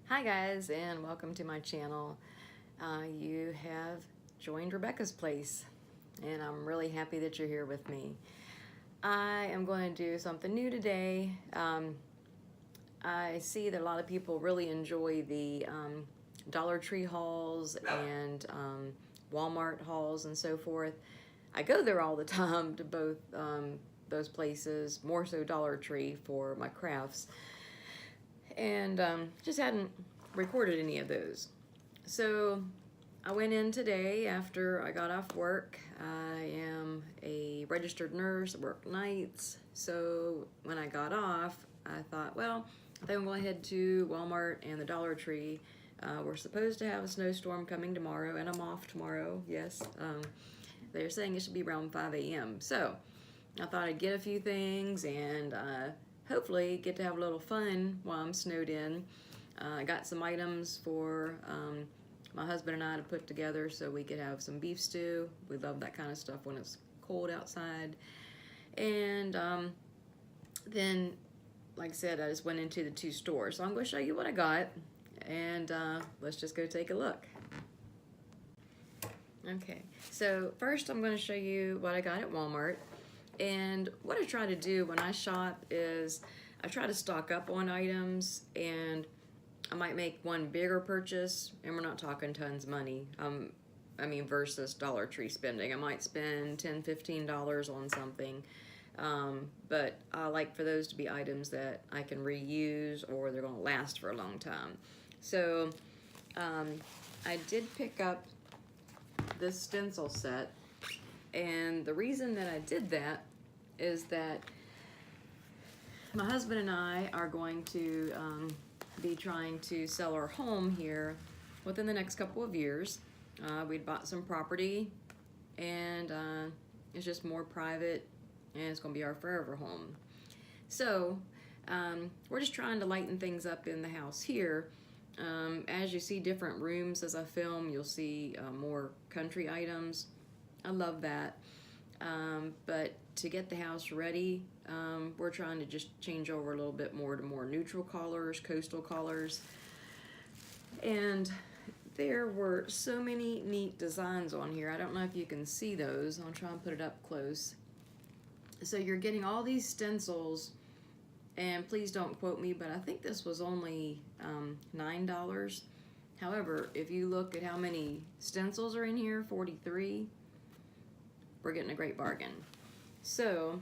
Hi guys, and welcome to my channel. You have joined Rebecca's Place, and I'm really happy that you're here with me. I am going to do something new today. I see that a lot of people really enjoy the Dollar Tree hauls and Walmart hauls and so forth. I go there all the time to both those places, more so Dollar Tree for my crafts, and just hadn't recorded any of those. So I went in today after I got off work. I am a registered nurse, I work nights, so when I got off, I thought, well, I think I'm going to head to Walmart and the Dollar Tree. We're supposed to have a snowstorm coming tomorrow, and I'm off tomorrow, yes. They're saying it should be around 5 a.m. So I thought I'd get a few things and hopefully get to have a little fun while I'm snowed in. I got some items for my husband and I to put together so we could have some beef stew. We love that kind of stuff when it's cold outside. And then, like I said, I just went into the two stores. So I'm going to show you what I got, and let's just go take a look. Okay, so first I'm going to show you what I got at Walmart. And what I try to do when I shop is I try to stock up on items, and I might make one bigger purchase, and we're not talking tons of money. I mean, versus Dollar Tree spending. I might spend $10, $15 on something, but I like for those to be items that I can reuse or they're going to last for a long time. So I did pick up this stencil set. And the reason that I did that is that my husband and I are going to be trying to sell our home here within the next couple of years. We'd bought some property, and it's just more private, and it's going to be our forever home. So we're just trying to lighten things up in the house here. As you see different rooms as I film, you'll see more country items. I love that. But to get the house ready, we're trying to just change over a little bit more to more neutral colors, coastal colors. And there were so many neat designs on here. I don't know if you can see those. I'll try and put it up close. So you're getting all these stencils, and please don't quote me, but I think this was only $9. However, if you look at how many stencils are in here, 43, we're getting a great bargain. So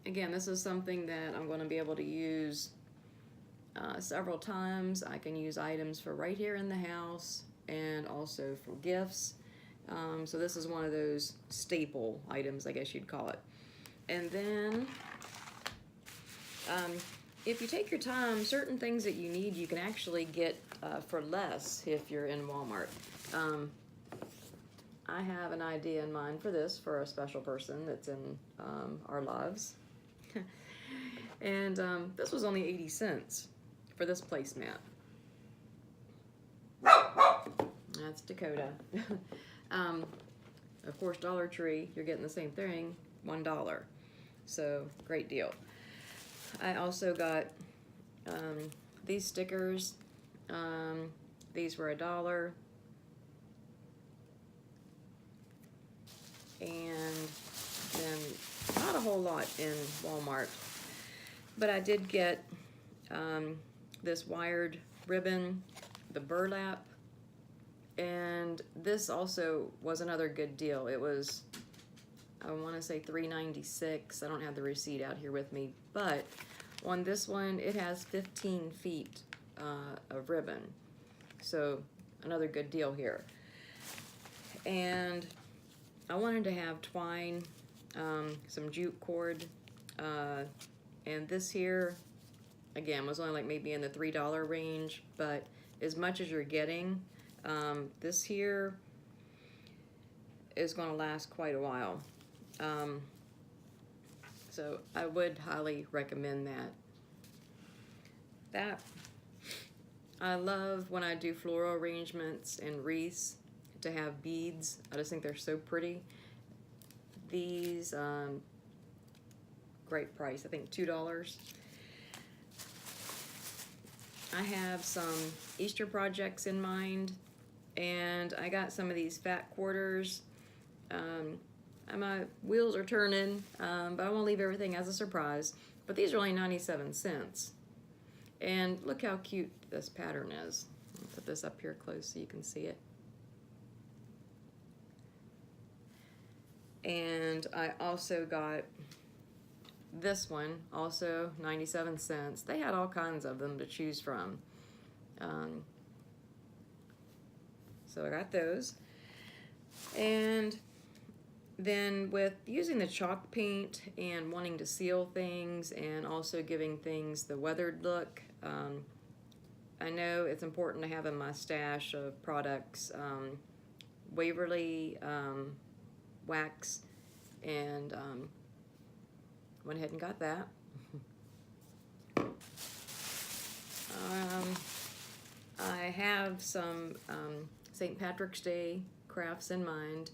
again, this is something that I'm going to be able to use several times. I can use items for right here in the house and also for gifts. So this is one of those staple items, I guess you'd call it. And then if you take your time, certain things that you need you can actually get for less if you're in Walmart. I have an idea in mind for this for a special person that's in our lives. And this was only 80 cents for this placemat. That's Dakota. Of course, Dollar Tree, you're getting the same thing, $1. So, great deal. I also got these stickers. These were $1. And then not a whole lot in Walmart, but I did get this wired ribbon, the burlap, and this also was another good deal. It was, I want to say $3.96. I don't have the receipt out here with me, but on this one it has 15 feet of ribbon, so another good deal here. And I wanted to have twine, some jute cord, and this here, again, was only like maybe in the $3 range, but as much as you're getting, this here is going to last quite a while. So I would highly recommend that. I love when I do floral arrangements and wreaths to have beads. I just think they're so pretty. These, great price, I think $2. I have some Easter projects in mind, and I got some of these fat quarters. My wheels are turning, but I won't leave everything as a surprise. But these are only 97 cents. And look how cute this pattern is. I'll put this up here close so you can see it. And I also got this one, also 97 cents. They had all kinds of them to choose from. So I got those. And then with using the chalk paint and wanting to seal things and also giving things the weathered look, I know it's important to have in my stash of products Waverly wax, and went ahead and got that. I have some St. Patrick's Day crafts in mind.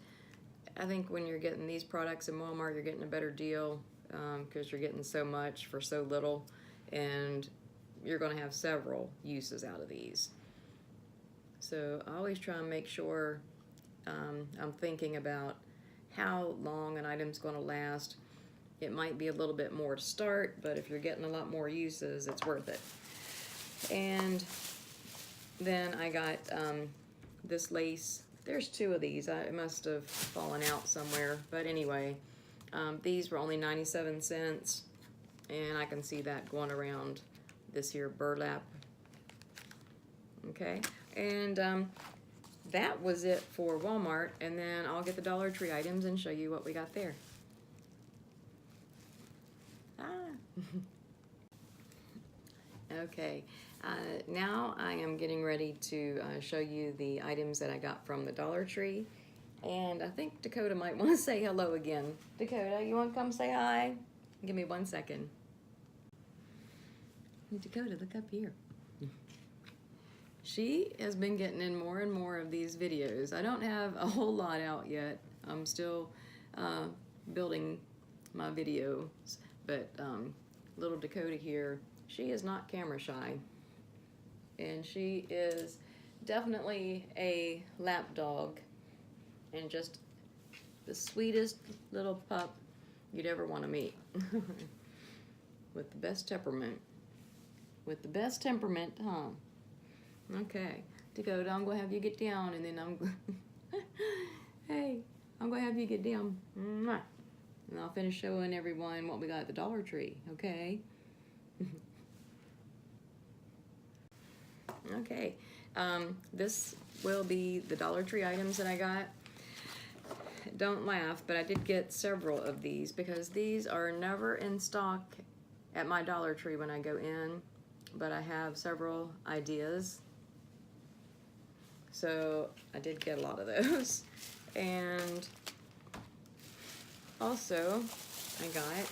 I think when you're getting these products in Walmart, you're getting a better deal because you're getting so much for so little, and you're going to have several uses out of these. So I always try and make sure I'm thinking about how long an item's going to last. It might be a little bit more to start, but if you're getting a lot more uses, it's worth it. And then I got this lace. There's two of these. It must have fallen out somewhere. But anyway, these were only 97 cents. And I can see that going around this here burlap. Okay. And that was it for Walmart. And then I'll get the Dollar Tree items and show you what we got there. Okay. Now I am getting ready to show you the items that I got from the Dollar Tree. And I think Dakota might want to say hello again. Dakota, you want to come say hi? Give me 1 second. Dakota, look up here. She has been getting in more and more of these videos. I don't have a whole lot out yet. I'm still building my videos. But little Dakota here, she is not camera shy. And she is definitely a lap dog and just the sweetest little pup you'd ever want to meet. With the best temperament. With the best temperament, huh? Okay, Dakota, I'm going to have you get down, and then hey, I'm going to have you get down. And I'll finish showing everyone what we got at the Dollar Tree, okay? Okay, this will be the Dollar Tree items that I got. Don't laugh, but I did get several of these because these are never in stock at my Dollar Tree when I go in, but I have several ideas. So I did get a lot of those. And also I got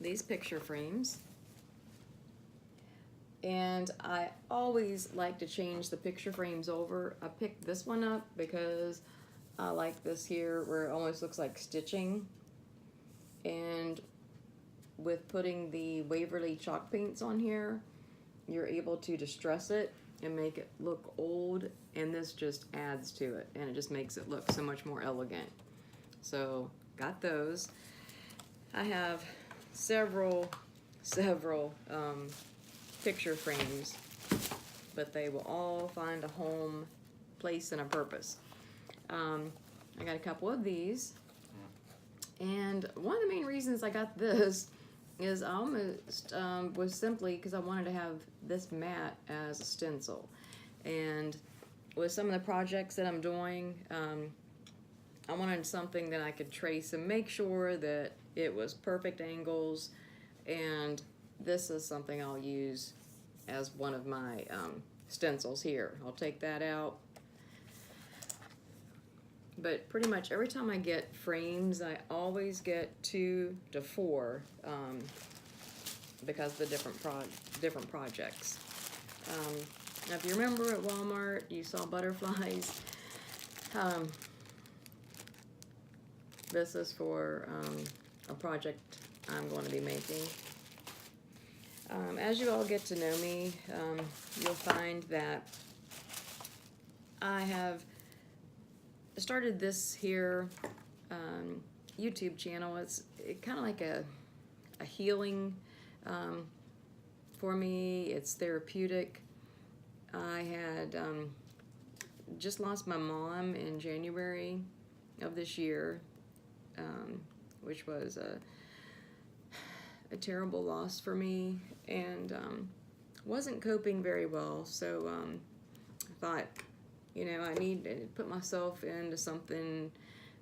these picture frames. And I always like to change the picture frames over. I picked this one up because I like this here where it almost looks like stitching. And with putting the Waverly chalk paints on here, you're able to distress it and make it look old, and this just adds to it, and it just makes it look so much more elegant. So, got those. I have several picture frames, but they will all find a home, place, and a purpose. I got a couple of these, and one of the main reasons I got this is I almost was simply because I wanted to have this mat as a stencil. And with some of the projects that I'm doing, I wanted something that I could trace and make sure that it was perfect angles, and this is something I'll use as one of my stencils here. I'll take that out. But pretty much every time I get frames, I always get 2 to 4 because of the different projects. Now, if you remember at Walmart, you saw butterflies. This is for a project I'm going to be making. As you all get to know me, you'll find that I have started this here YouTube channel. It's kind of like a healing for me. It's therapeutic. I had just lost my mom in January of this year, which was a terrible loss for me, and wasn't coping very well. So I thought, you know, I need to put myself into something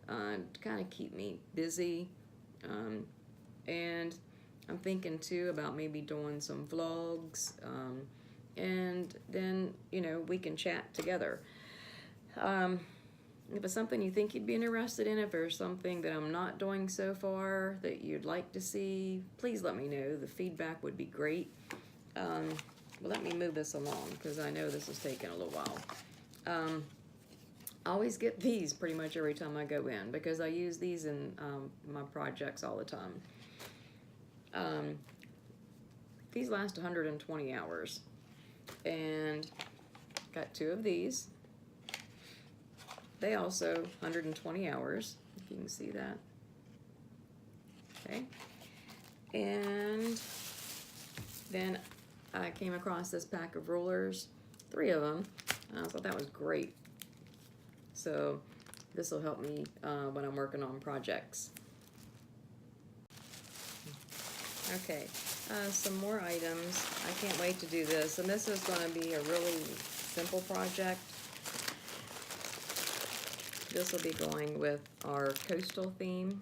to kind of keep me busy. And I'm thinking too about maybe doing some vlogs, and then, you know, we can chat together. If it's something you think you'd be interested in, if there's something that I'm not doing so far that you'd like to see, please let me know. The feedback would be great. Well, let me move this along because I know this is taking a little while. I always get these pretty much every time I go in because I use these in my projects all the time. These last 120 hours, and got 2 of these. They also 120 hours, if you can see that. Okay. And then I came across this pack of rulers, 3 of them. I thought that was great. So this will help me when I'm working on projects. Okay, some more items. I can't wait to do this. And this is going to be a really simple project. This will be going with our coastal theme.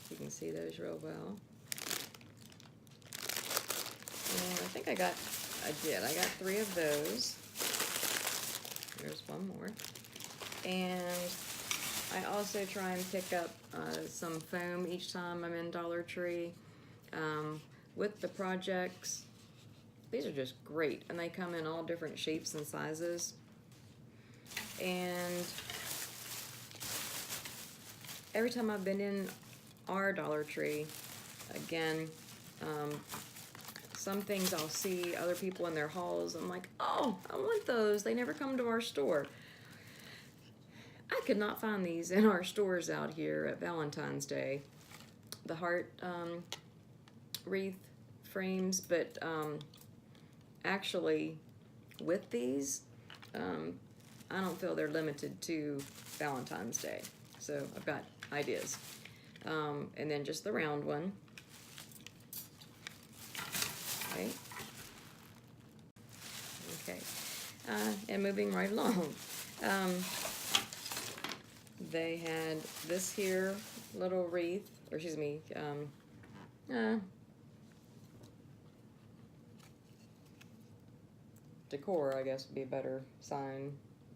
You can see those real well. And I think I got 3 of those. There's one more. And I also try and pick up some foam each time I'm in Dollar Tree. With the projects, these are just great, and they come in all different shapes and sizes. And every time I've been in our Dollar Tree, again, some things I'll see other people in their hauls. I'm like, oh, I want those. They never come to our store. I could not find these in our stores out here at Valentine's Day. The heart wreath frames, but actually with these, I don't feel they're limited to Valentine's Day. So I've got ideas. And then just the round one. Okay. Okay. And moving right along. They had this here little wreath, or excuse me, decor, I guess would be a better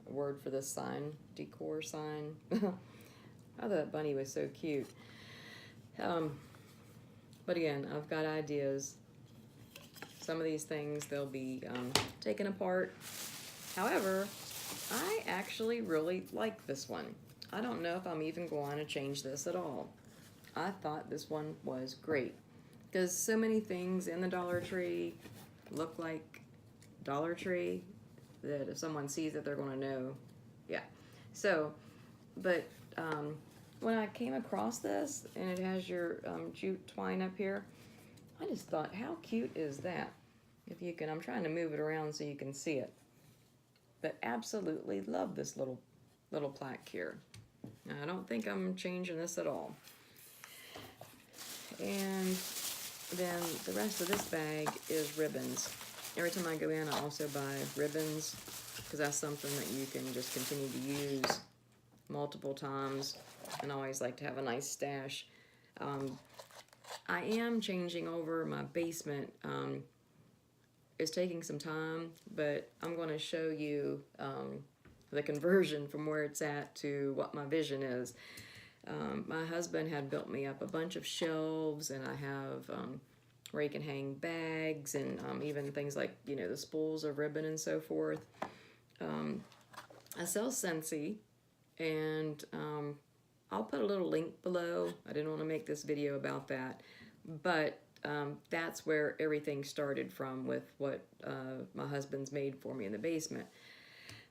word for this sign. Decor sign. I thought that bunny was so cute. But again, I've got ideas. Some of these things, they'll be taken apart. However, I actually really like this one. I don't know if I'm even going to change this at all. I thought this one was great. Because so many things in the Dollar Tree look like Dollar Tree that if someone sees it, they're going to know. Yeah. So, but when I came across this, and it has your jute twine up here, I just thought, how cute is that? If you can, I'm trying to move it around so you can see it. But absolutely love this little plaque here. Now, I don't think I'm changing this at all. And then the rest of this bag is ribbons. Every time I go in, I also buy ribbons because that's something that you can just continue to use multiple times, and I always like to have a nice stash. I am changing over my basement. It's taking some time, but I'm going to show you the conversion from where it's at to what my vision is. My husband had built me up a bunch of shelves, and I have where you can hang bags and even things like, you know, the spools of ribbon and so forth. I sell Scentsy, and I'll put a little link below. I didn't want to make this video about that, but that's where everything started from with what my husband's made for me in the basement.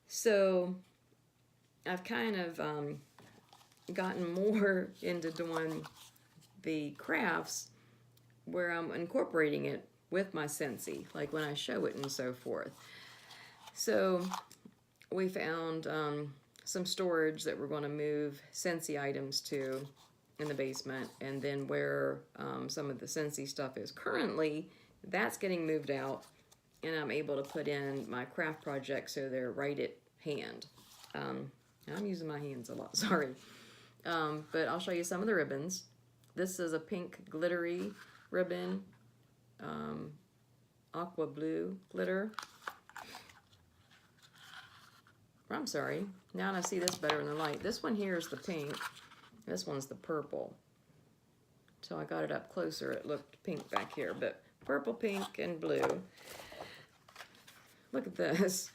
So I've kind of gotten more into doing the crafts where I'm incorporating it with my Scentsy, like when I show it and so forth. So we found some storage that we're going to move Scentsy items to in the basement, and then where some of the Scentsy stuff is currently, that's getting moved out, and I'm able to put in my craft projects so they're right at hand. I'm using my hands a lot, sorry. But I'll show you some of the ribbons. This is a pink glittery ribbon, aqua blue glitter. I'm sorry, now I see this better in the light. This one here is the pink, this one's the purple. So I got it up closer, it looked pink back here, but purple, pink, and blue. Look at this.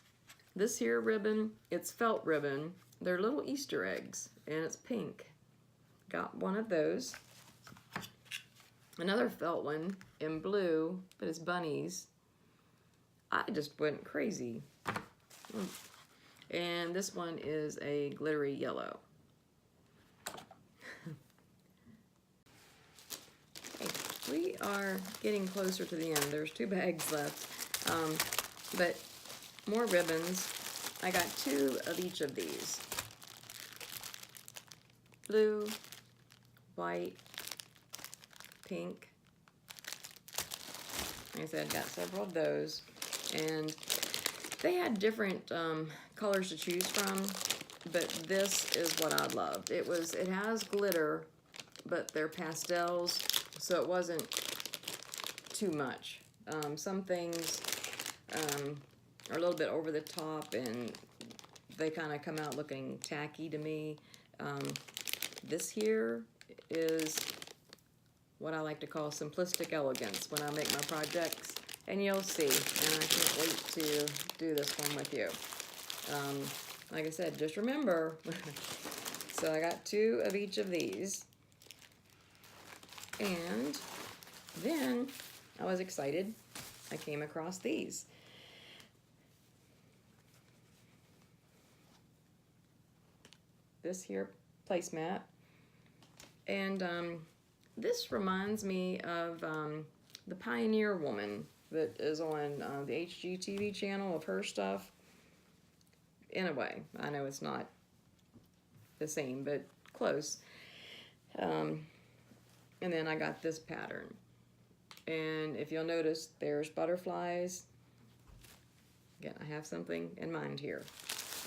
This here ribbon, it's felt ribbon. They're little Easter eggs, and it's pink. Got one of those. Another felt one in blue, but it's bunnies. I just went crazy. And this one is a glittery yellow. Okay, we are getting closer to the end. There's 2 bags left, but more ribbons. I got 2 of each of these. Blue, white, pink. Like I said, got several of those, and they had different colors to choose from, but this is what I loved. It has glitter, but they're pastels, so it wasn't too much. Some things are a little bit over the top, and they kind of come out looking tacky to me. This here is what I like to call simplistic elegance when I make my projects, and you'll see, and I can't wait to do this one with you. Like I said, just remember, so I got 2 of each of these, and then I was excited, I came across these. This here placemat, and this reminds me of the Pioneer Woman that is on the HGTV channel of her stuff. In a way, I know it's not the same, but close. And then I got this pattern, and if you'll notice, there's butterflies. Again, I have something in mind here,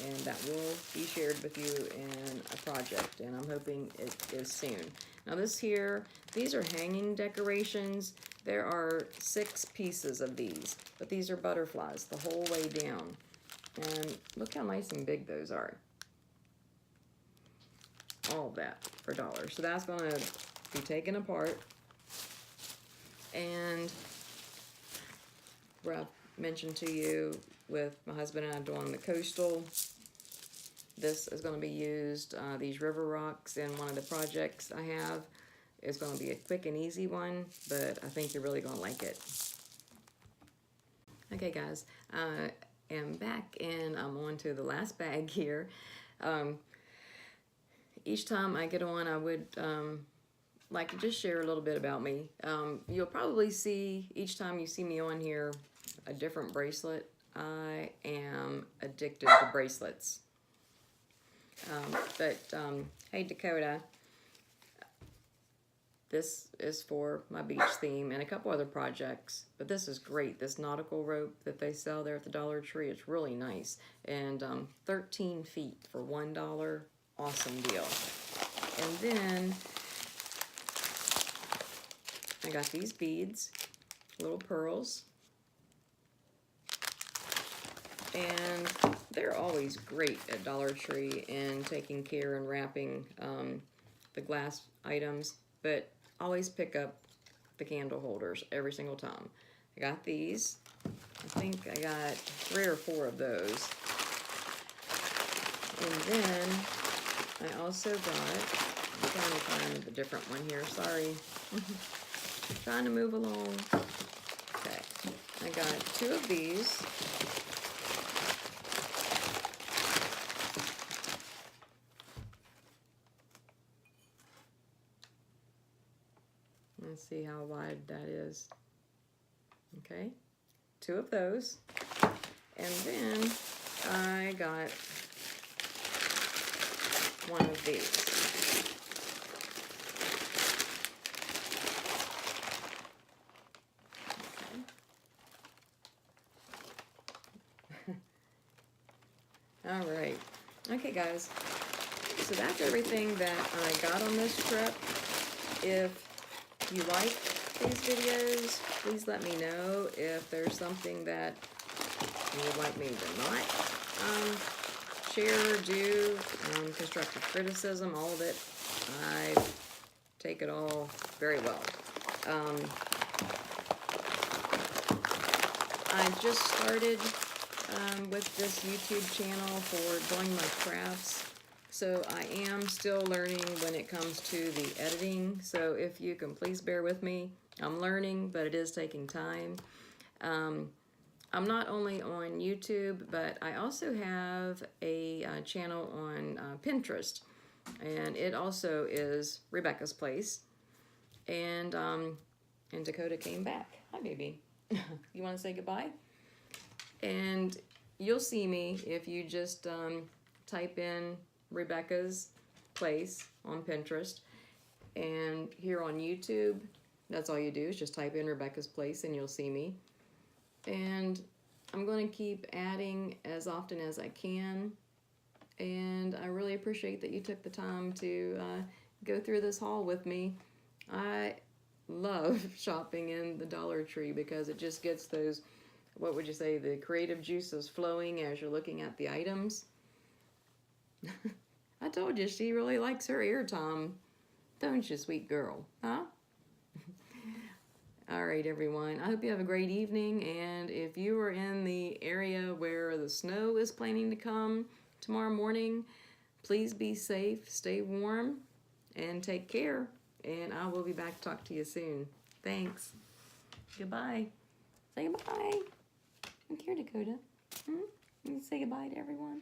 and that will be shared with you in a project, and I'm hoping it is soon. Now this here, these are hanging decorations. There are 6 pieces of these, but these are butterflies the whole way down. And look how nice and big those are. All of that for $1. So that's gonna be taken apart. And where I mentioned to you with my husband and I doing the coastal, this is going to be used, these river rocks in one of the projects I have. It's going to be a quick and easy one, but I think you're really going to like it. Okay guys, I am back and I'm on to the last bag here. Each time I get on, I would like to just share a little bit about me. You'll probably see, each time you see me on here, a different bracelet. I am addicted to bracelets. Hey Dakota, this is for my beach theme and a couple other projects, but this is great. This nautical rope that they sell there at the Dollar Tree, it's really nice. And 13 feet for $1, awesome deal. And then I got these beads, little pearls, and they're always great at Dollar Tree in taking care and wrapping the glass items, but always pick up the candle holders every single time. I got these. I think I got 3 or 4 of those. And then I also got, I'm trying to find the different one here, sorry. trying to move along. Okay, I got 2 of these. Let's see how wide that is. Okay, 2 of those. And then I got 1 of these. Okay. All right. Okay, guys. So that's everything that I got on this trip. If you like these videos, please let me know. If there's something that you would like me to not share or do, constructive criticism, all of it, I take it all very well. I just started with this YouTube channel for doing my crafts. So I am still learning when it comes to the editing. So if you can please bear with me. I'm learning, but it is taking time. I'm not only on YouTube, but I also have a channel on Pinterest. And it also is Rebecca's Place. And Dakota came back. Hi, baby. You want to say goodbye? And you'll see me if you just type in Rebecca's Place on Pinterest, and here on YouTube, that's all you do is just type in Rebecca's Place and you'll see me. And I'm going to keep adding as often as I can, and I really appreciate that you took the time to go through this haul with me. I love shopping in the Dollar Tree because it just gets those, what would you say, the creative juices flowing as you're looking at the items. I told you, she really likes her ear tom. Don't you, sweet girl? Huh? All right, everyone. I hope you have a great evening. And if you are in the area where the snow is planning to come tomorrow morning, please be safe, stay warm, and take care. And I will be back to talk to you soon. Thanks. Goodbye. Say goodbye. I'm here, Dakota. You say goodbye to everyone.